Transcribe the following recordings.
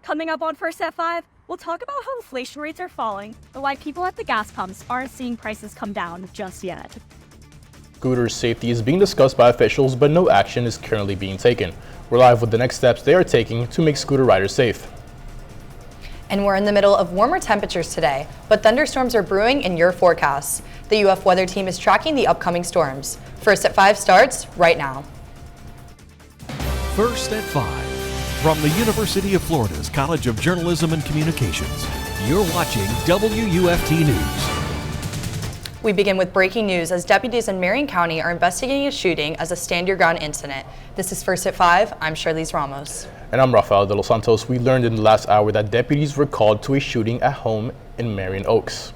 Coming up on First at 5, we'll talk about how inflation rates are falling, but why people at the gas pumps aren't seeing prices come down just yet. Scooter safety is being discussed by officials, but no action is currently being taken. We're live with the next steps they are taking to make scooter riders safe. And we're in the middle of warmer temperatures today, but thunderstorms are brewing in your forecasts. The UF weather team is tracking the upcoming storms. First at 5 starts right now. First at 5. From the University of Florida's College of Journalism and Communications, you're watching WUFT News. We begin with breaking news as deputies in Marion County are investigating a shooting as a stand your ground incident. This is First at 5. I'm Charlize Ramos. And I'm Rafael de los Santos. We learned in the last hour that deputies were called to a shooting at home in Marion Oaks.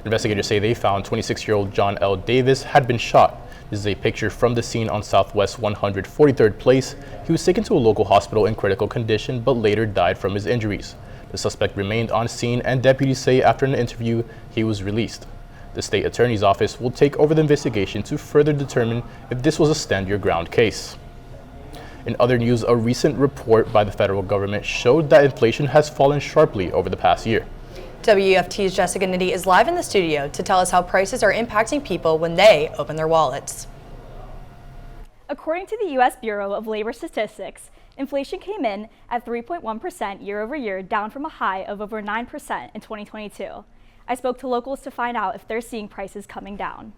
Investigators say they found 26-year-old John L. Davis had been shot. This is a picture from the scene on Southwest 143rd Place. He was taken to a local hospital in critical condition, but later died from his injuries. The suspect remained on scene, and deputies say after an interview, he was released. The state attorney's office will take over the investigation to further determine if this was a stand-your-ground case. In other news, a recent report by the federal government showed that inflation has fallen sharply over the past year. WUFT's Jessica Nitti is live in the studio to tell us how prices are impacting people when they open their wallets. According to the U.S. Bureau of Labor Statistics, inflation came in at 3.1% year over year, down from a high of over 9% in 2022. I spoke to locals to find out if they're seeing prices coming down.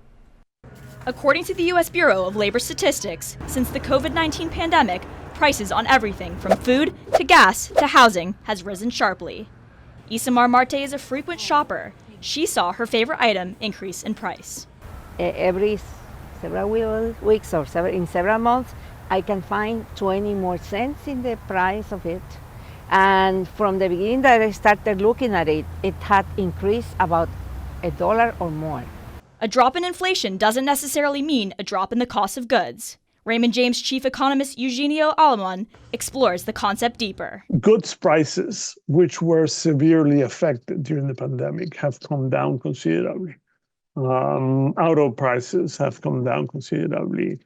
According to the U.S. Bureau of Labor Statistics, since the COVID-19 pandemic, prices on everything from food to gas to housing has risen sharply. Isamar Marte is a frequent shopper. She saw her favorite item increase in price. Every several weeks or in several months, I can find 20 more cents in the price of it. And from the beginning that I started looking at it, it had increased about $1 or more. A drop in inflation doesn't necessarily mean a drop in the cost of goods. Raymond James chief economist Eugenio Alemán explores the concept deeper. Goods prices, which were severely affected during the pandemic, have come down considerably. Auto prices have come down considerably.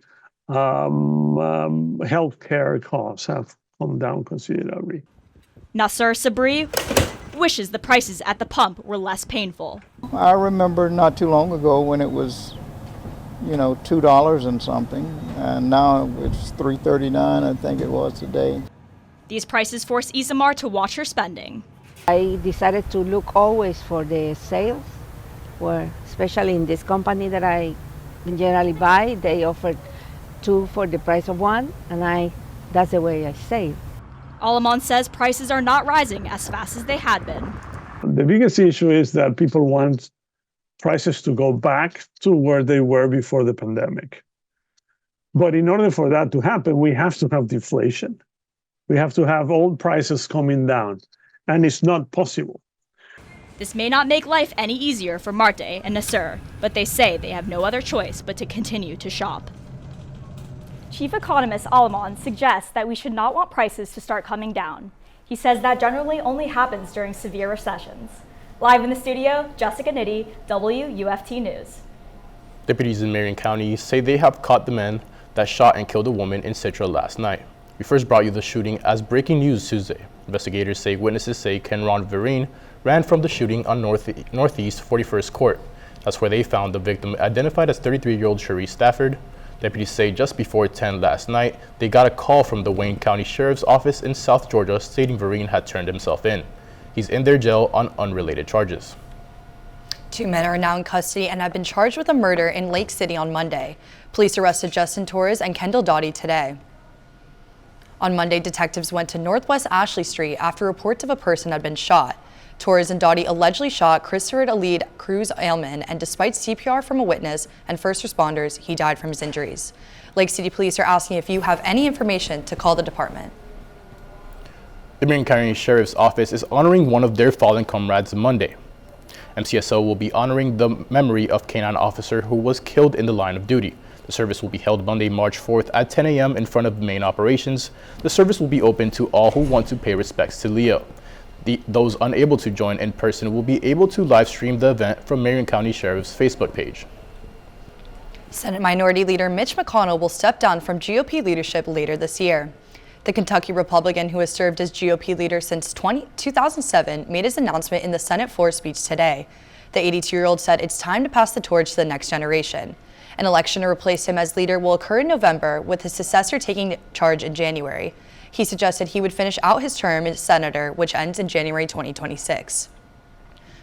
Healthcare costs have come down considerably. Nasser Sabri wishes the prices at the pump were less painful. I remember not too long ago when it was $2 and something, and now it's $3.39, I think it was today. These prices force Isamar to watch her spending. I decided to look always for the sales, where especially in this company that I generally buy, they offered 2 for the price of 1, and that's the way I save. Alemán says prices are not rising as fast as they had been. The biggest issue is that people want prices to go back to where they were before the pandemic. But in order for that to happen, we have to have deflation. We have to have old prices coming down, and it's not possible. This may not make life any easier for Marte and Nasser, but they say they have no other choice but to continue to shop. Chief economist Alemán suggests that we should not want prices to start coming down. He says that generally only happens during severe recessions. Live in the studio, Jessica Nitti, WUFT News. Deputies in Marion County say they have caught the man that shot and killed a woman in Citra last night. We first brought you the shooting as breaking news Tuesday. Investigators say witnesses say Kenron Vereen ran from the shooting on Northeast 41st Court. That's where they found the victim, identified as 33-year-old Charlize Stafford. Deputies say just before 10 last night, they got a call from the Wayne County Sheriff's Office in South Georgia stating Vereen had turned himself in. He's in their jail on unrelated charges. 2 men are now in custody and have been charged with a murder in Lake City on Monday. Police arrested Justin Torres and Kendall Doughty today. On Monday, detectives went to Northwest Ashley Street after reports of a person had been shot. Torres and Doughty allegedly shot Christopher Alid Cruz Ailman, and despite CPR from a witness and first responders, he died from his injuries. Lake City police are asking if you have any information to call the department. The Marion County Sheriff's Office is honoring one of their fallen comrades Monday. MCSO will be honoring the memory of K-9 officer who was killed in the line of duty. The service will be held Monday, March 4th at 10 a.m. in front of main operations. The service will be open to all who want to pay respects to Leo. Those unable to join in person will be able to live stream the event from Marion County Sheriff's Facebook page. Senate Minority Leader Mitch McConnell will step down from GOP leadership later this year. The Kentucky Republican, who has served as GOP leader since 2007, made his announcement in the Senate floor speech today. The 82-year-old said it's time to pass the torch to the next generation. An election to replace him as leader will occur in November, with his successor taking charge in January. He suggested he would finish out his term as senator, which ends in January 2026.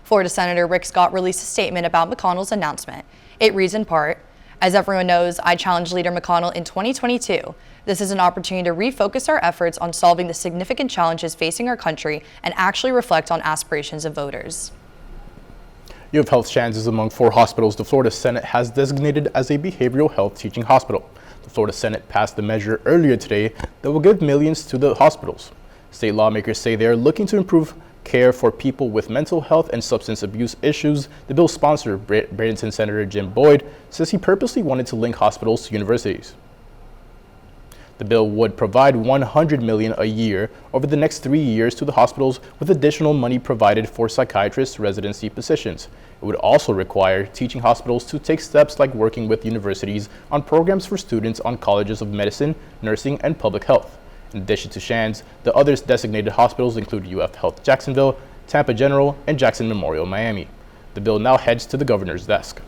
Florida Senator Rick Scott released a statement about McConnell's announcement. It reads in part, "As everyone knows, I challenged Leader McConnell in 2022. This is an opportunity to refocus our efforts on solving the significant challenges facing our country and actually reflect on aspirations of voters." UF Health Shands is among 4 hospitals the Florida Senate has designated as a behavioral health teaching hospital. The Florida Senate passed the measure earlier today that will give millions to the hospitals. State lawmakers say they are looking to improve care for people with mental health and substance abuse issues. The bill's sponsor, Bradenton Senator Jim Boyd, says he purposely wanted to link hospitals to universities. The bill would provide $100 million a year over the next 3 years to the hospitals, with additional money provided for psychiatrist residency positions. It would also require teaching hospitals to take steps like working with universities on programs for students on colleges of medicine, nursing, and public health. In addition to Shands, the other designated hospitals include UF Health Jacksonville, Tampa General, and Jackson Memorial Miami. The bill now heads to the governor's desk.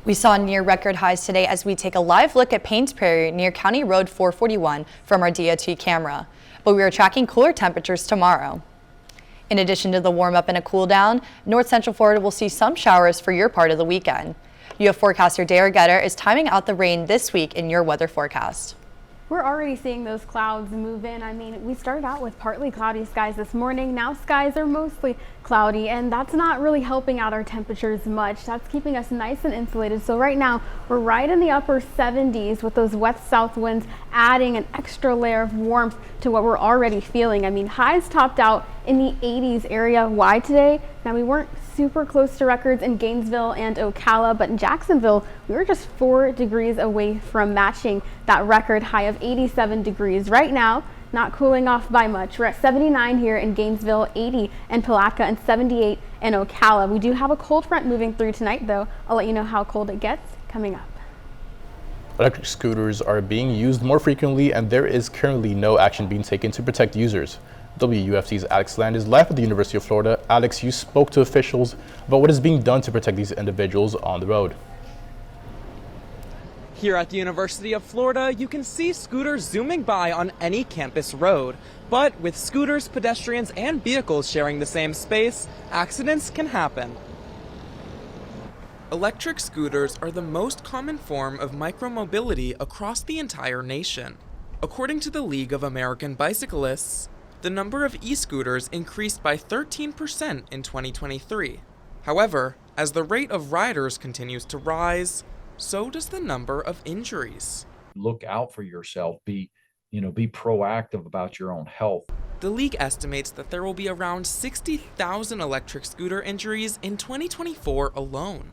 We saw near record highs today as we take a live look at Paynes Prairie near County Road 441 from our DOT camera, but we are tracking cooler temperatures tomorrow. In addition to the warm up and a cool down, North Central Florida will see some showers for your part of the weekend. UF forecaster Derrah is timing out the rain this week in your weather forecast. We're already seeing those clouds move in. I mean, we started out with partly cloudy skies this morning. Now skies are mostly cloudy, and that's not really helping out our temperatures much. That's keeping us nice and insulated. So right now, we're right in the upper 70s with those west-south winds adding an extra layer of warmth to what we're already feeling. I mean, highs topped out in the 80s area-wide today. Now, we weren't super close to records in Gainesville and Ocala, but in Jacksonville, we were just 4 degrees away from matching that record high of 87 degrees. Right now, not cooling off by much. We're at 79 here in Gainesville, 80 in Palatka, and 78 in Ocala. We do have a cold front moving through tonight, though. I'll let you know how cold it gets coming up. Electric scooters are being used more frequently, and there is currently no action being taken to protect users. WUFT's Alex Land is live at the University of Florida. Alex, you spoke to officials about what is being done to protect these individuals on the road. Here at the University of Florida, you can see scooters zooming by on any campus road. But with scooters, pedestrians, and vehicles sharing the same space, accidents can happen. Electric scooters are the most common form of micromobility across the entire nation. According to the League of American Bicyclists, the number of e-scooters increased by 13% in 2023. However, as the rate of riders continues to rise, so does the number of injuries. Look out for yourself, be proactive about your own health. The league estimates that there will be around 60,000 electric scooter injuries in 2024 alone.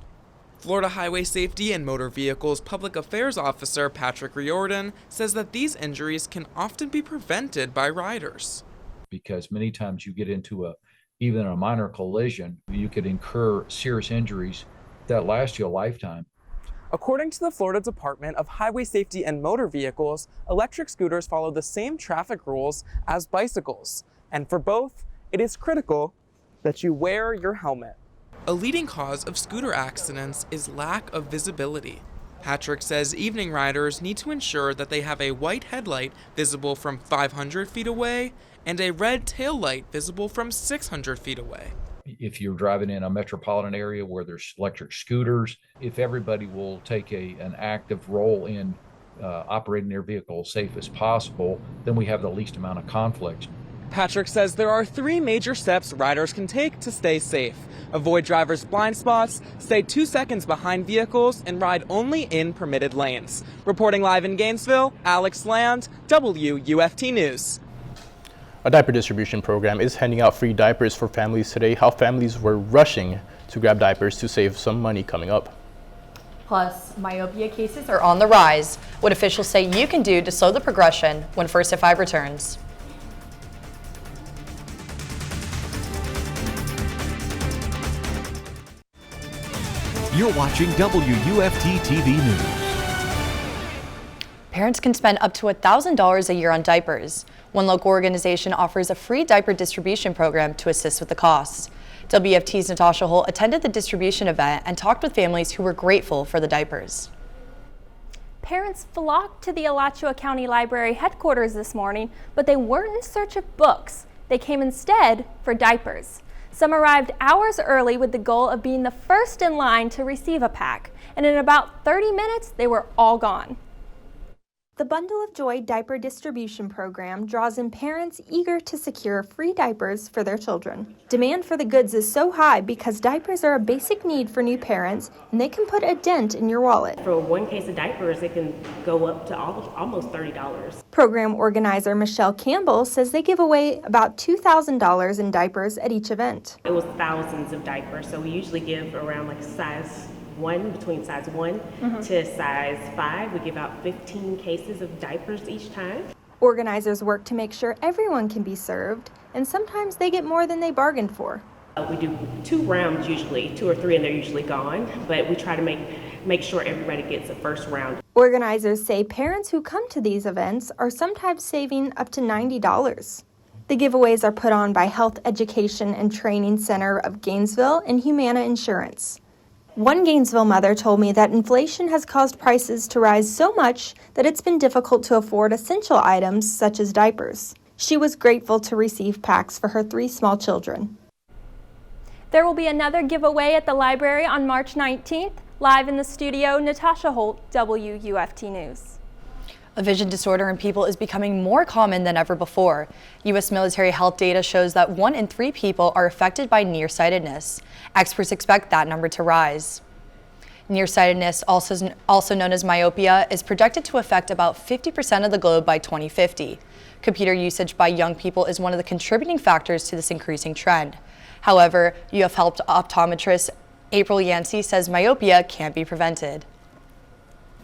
Florida Highway Safety and Motor Vehicles Public Affairs Officer Patrick Riordan says that these injuries can often be prevented by riders. Because many times you get into even a minor collision, you could incur serious injuries that last you a lifetime. According to the Florida Department of Highway Safety and Motor Vehicles, electric scooters follow the same traffic rules as bicycles. And for both, it is critical that you wear your helmet. A leading cause of scooter accidents is lack of visibility. Patrick says evening riders need to ensure that they have a white headlight visible from 500 feet away and a red tail light visible from 600 feet away. If you're driving in a metropolitan area where there's electric scooters, if everybody will take an active role in operating their vehicle as safe as possible, then we have the least amount of conflict. Patrick says there are 3 major steps riders can take to stay safe. Avoid drivers' blind spots, stay 2 seconds behind vehicles, and ride only in permitted lanes. Reporting live in Gainesville, Alex Land, WUFT News. A diaper distribution program is handing out free diapers for families today. How families were rushing to grab diapers to save some money coming up. Plus, myopia cases are on the rise. What officials say you can do to slow the progression when First at 5 returns. You're watching WUFT-TV News. Parents can spend up to $1,000 a year on diapers. One local organization offers a free diaper distribution program to assist with the costs. WFT's Natasha Holt attended the distribution event and talked with families who were grateful for the diapers. Parents flocked to the Alachua County Library headquarters this morning, but they weren't in search of books. They came instead for diapers. Some arrived hours early with the goal of being the first in line to receive a pack, and in about 30 minutes, they were all gone. The Bundle of Joy diaper distribution program draws in parents eager to secure free diapers for their children. Demand for the goods is so high because diapers are a basic need for new parents, and they can put a dent in your wallet. For one case of diapers, it can go up to almost $30. Program organizer Michelle Campbell says they give away about $2,000 in diapers at each event. It was thousands of diapers, so we usually give around like size 1, between size 1 to size 5. We give out 15 cases of diapers each time. Organizers work to make sure everyone can be served, and sometimes they get more than they bargained for. We do 2 rounds usually, 2 or 3, and they're usually gone, but we try to make sure everybody gets a first round. Organizers say parents who come to these events are sometimes saving up to $90. The giveaways are put on by Health Education and Training Center of Gainesville and Humana Insurance. One Gainesville mother told me that inflation has caused prices to rise so much that it's been difficult to afford essential items such as diapers. She was grateful to receive packs for her 3 small children. There will be another giveaway at the library on March 19th. Live in the studio, Natasha Holt, WUFT News. A vision disorder in people is becoming more common than ever before. U.S. military health data shows that 1 in 3 people are affected by nearsightedness. Experts expect that number to rise. Nearsightedness, also known as myopia, is projected to affect about 50% of the globe by 2050. Computer usage by young people is one of the contributing factors to this increasing trend. However, UF Health optometrist April Yancey says myopia can't be prevented.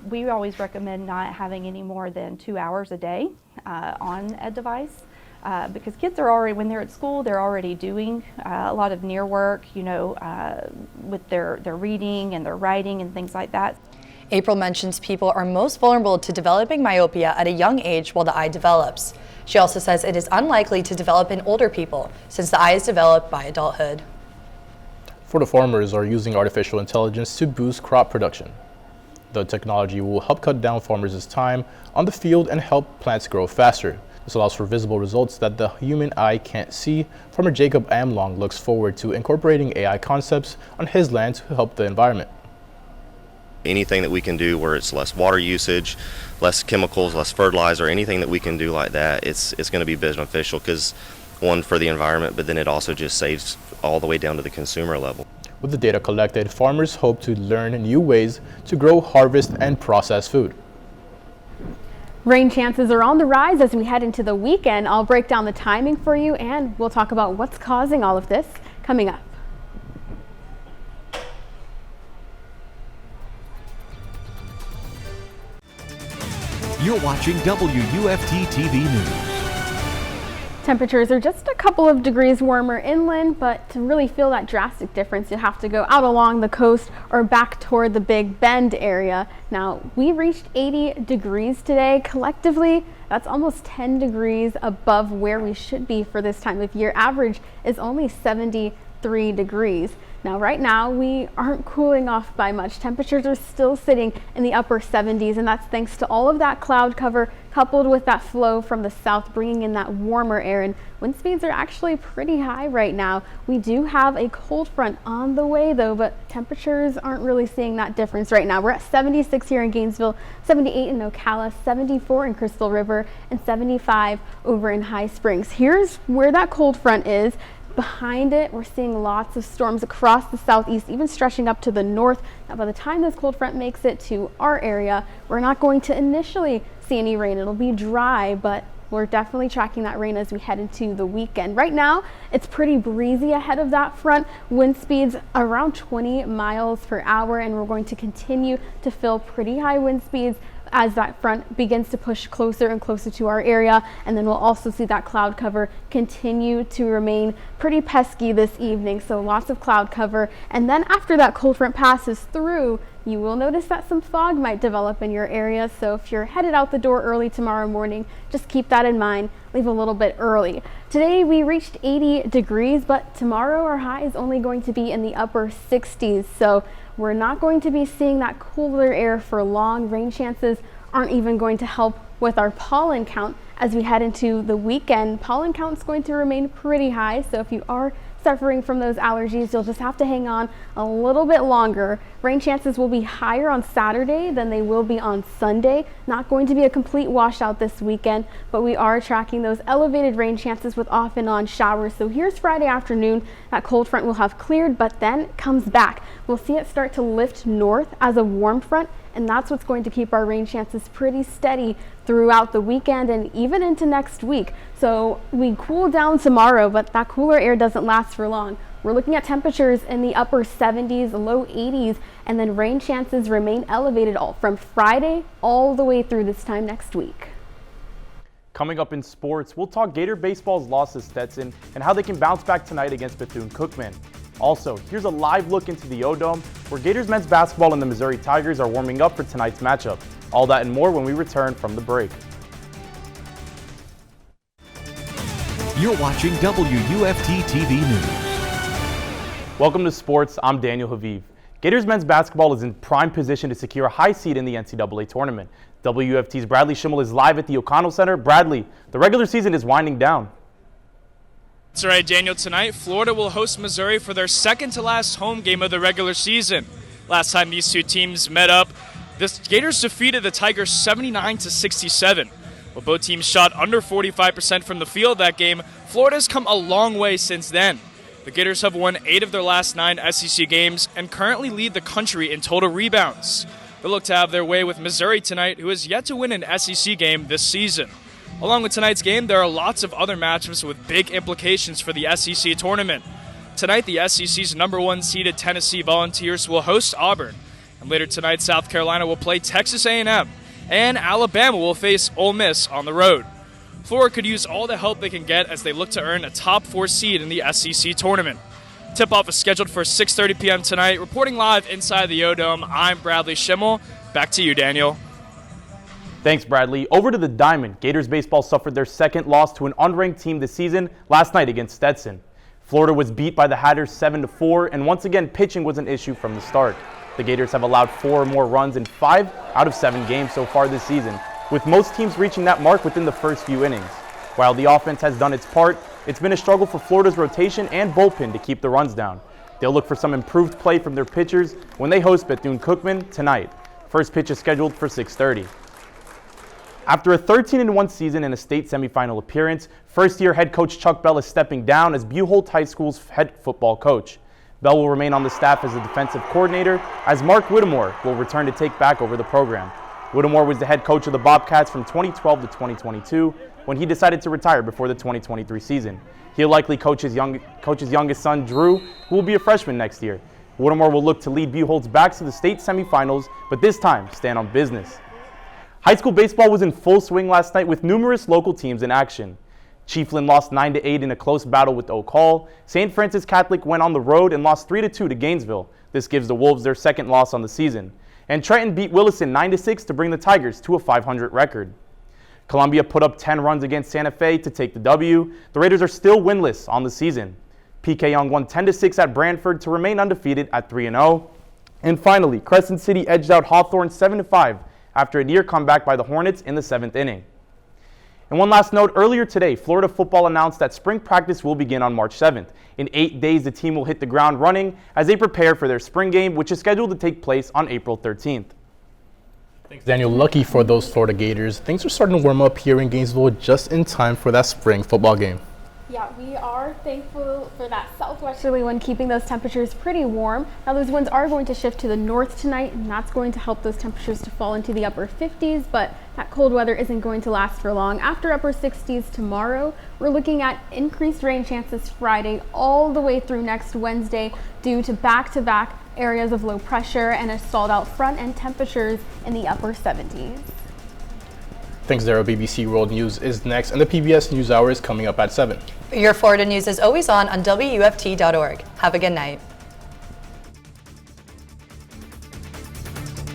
We always recommend not having any more than 2 hours a day on a device because kids are already, when they're at school, they're already doing a lot of near work, with their reading and their writing and things like that. April mentions people are most vulnerable to developing myopia at a young age while the eye develops. She also says it is unlikely to develop in older people since the eye is developed by adulthood. Florida farmers are using artificial intelligence to boost crop production. The technology will help cut down farmers' time on the field and help plants grow faster. This allows for visible results that the human eye can't see. Farmer Jacob Amlong looks forward to incorporating AI concepts on his land to help the environment. Anything that we can do where it's less water usage, less chemicals, less fertilizer, anything that we can do like that, it's going to be beneficial because, one, for the environment, but then it also just saves all the way down to the consumer level. With the data collected, farmers hope to learn new ways to grow, harvest, and process food. Rain chances are on the rise as we head into the weekend. I'll break down the timing for you and we'll talk about what's causing all of this coming up. You're watching WUFT-TV News. Temperatures are just a couple of degrees warmer inland, but to really feel that drastic difference, you'll have to go out along the coast or back toward the Big Bend area. Now, we reached 80 degrees today. Collectively, that's almost 10 degrees above where we should be for this time of year. Average is only 73 degrees. Now, right now, we aren't cooling off by much. Temperatures are still sitting in the upper 70s, and that's thanks to all of that cloud cover coupled with that flow from the south, bringing in that warmer air. And wind speeds are actually pretty high right now. We do have a cold front on the way, though, but temperatures aren't really seeing that difference right now. We're at 76 here in Gainesville, 78 in Ocala, 74 in Crystal River, and 75 over in High Springs. Here's where that cold front is. Behind it, we're seeing lots of storms across the southeast, even stretching up to the north. Now, by the time this cold front makes it to our area, we're not going to initially see any rain. It'll be dry, but we're definitely tracking that rain as we head into the weekend. Right now, it's pretty breezy ahead of that front. Wind speeds around 20 miles per hour, and we're going to continue to feel pretty high wind speeds as that front begins to push closer and closer to our area. And then we'll also see that cloud cover continue to remain pretty pesky this evening. So lots of cloud cover. And then after that cold front passes through, you will notice that some fog might develop in your area. So if you're headed out the door early tomorrow morning, just keep that in mind. Leave a little bit early. Today we reached 80 degrees, but tomorrow our high is only going to be in the upper 60s. So we're not going to be seeing that cooler air for long. Rain chances aren't even going to help with our pollen count as we head into the weekend. Pollen count is going to remain pretty high, so if you are suffering from those allergies, you'll just have to hang on a little bit longer. Rain chances will be higher on Saturday than they will be on Sunday. Not going to be a complete washout this weekend, but we are tracking those elevated rain chances with off and on showers. So here's Friday afternoon. That cold front will have cleared, but then comes back. We'll see it start to lift north as a warm front, and that's what's going to keep our rain chances pretty steady throughout the weekend and even into next week. So we cool down tomorrow, but that cooler air doesn't last for long. We're looking at temperatures in the upper 70s, low 80s, and then rain chances remain elevated all from Friday all the way through this time next week. Coming up in sports, we'll talk Gator Baseball's loss to Stetson and how they can bounce back tonight against Bethune-Cookman. Also, here's a live look into the O-Dome, where Gators men's basketball and the Missouri Tigers are warming up for tonight's matchup. All that and more when we return from the break. You're watching WUFT-TV News. Welcome to sports. I'm Daniel Haviv. Gators men's basketball is in prime position to secure a high seed in the NCAA tournament. WUFT's Bradley Shimel is live at the O'Connell Center. Bradley, the regular season is winding down. That's right, Daniel. Tonight, Florida will host Missouri for their second to last home game of the regular season. Last time these two teams met up, the Gators defeated the Tigers 79-67. While both teams shot under 45% from the field that game, Florida's come a long way since then. The Gators have won 8 of their last 9 SEC games and currently lead the country in total rebounds. They look to have their way with Missouri tonight, who has yet to win an SEC game this season. Along with tonight's game, there are lots of other matchups with big implications for the SEC tournament. Tonight, the SEC's #1 seeded Tennessee Volunteers will host Auburn. And later tonight, South Carolina will play Texas A&M. And Alabama will face Ole Miss on the road. Florida could use all the help they can get as they look to earn a top 4 seed in the SEC tournament. Tip-off is scheduled for 6:30 p.m. tonight. Reporting live inside the O-Dome, I'm Bradley Shimel. Back to you, Daniel. Thanks, Bradley. Over to the Diamond. Gators baseball suffered their second loss to an unranked team this season last night against Stetson. Florida was beat by the Hatters 7-4, and once again, pitching was an issue from the start. The Gators have allowed 4 or more runs in 5 out of 7 games so far this season, with most teams reaching that mark within the first few innings. While the offense has done its part, it's been a struggle for Florida's rotation and bullpen to keep the runs down. They'll look for some improved play from their pitchers when they host Bethune-Cookman tonight. First pitch is scheduled for 6:30. After a 13-1 season and a state semifinal appearance, first-year head coach Chuck Bell is stepping down as Holt High School's head football coach. Bell will remain on the staff as a defensive coordinator, as Mark Whittemore will return to take back over the program. Whittemore was the head coach of the Bobcats from 2012 to 2022 when he decided to retire before the 2023 season. He'll likely coach his youngest son, Drew, who will be a freshman next year. Whittemore will look to lead Buchholz back to the state semifinals, but this time stand on business. High school baseball was in full swing last night with numerous local teams in action. Chiefland lost 9-8 in a close battle with Oak Hall. St. Francis Catholic went on the road and lost 3-2 to Gainesville. This gives the Wolves their second loss on the season. And Trenton beat Williston 9-6 to bring the Tigers to a .500 record. Columbia put up 10 runs against Santa Fe to take the W. The Raiders are still winless on the season. PK Young won 10-6 at Brantford to remain undefeated at 3-0. And finally, Crescent City edged out Hawthorne 7-5 after a near comeback by the Hornets in the 7th inning. And one last note, earlier today, Florida football announced that spring practice will begin on March 7th. In 8 days, the team will hit the ground running as they prepare for their spring game, which is scheduled to take place on April 13th. Thanks, Daniel. Lucky for those Florida Gators, things are starting to warm up here in Gainesville just in time for that spring football game. Yeah, we are thankful for that southwesterly wind keeping those temperatures pretty warm. Now those winds are going to shift to the north tonight, and that's going to help those temperatures to fall into the upper 50s, but that cold weather isn't going to last for long. After upper 60s tomorrow, we're looking at increased rain chances Friday all the way through next Wednesday due to back-to-back areas of low pressure and a stalled out front and temperatures in the upper 70s. Thanks, Derrah. BBC World News is next, and the PBS NewsHour is coming up at 7. Your Florida news is always on WUFT.org. Have a good night.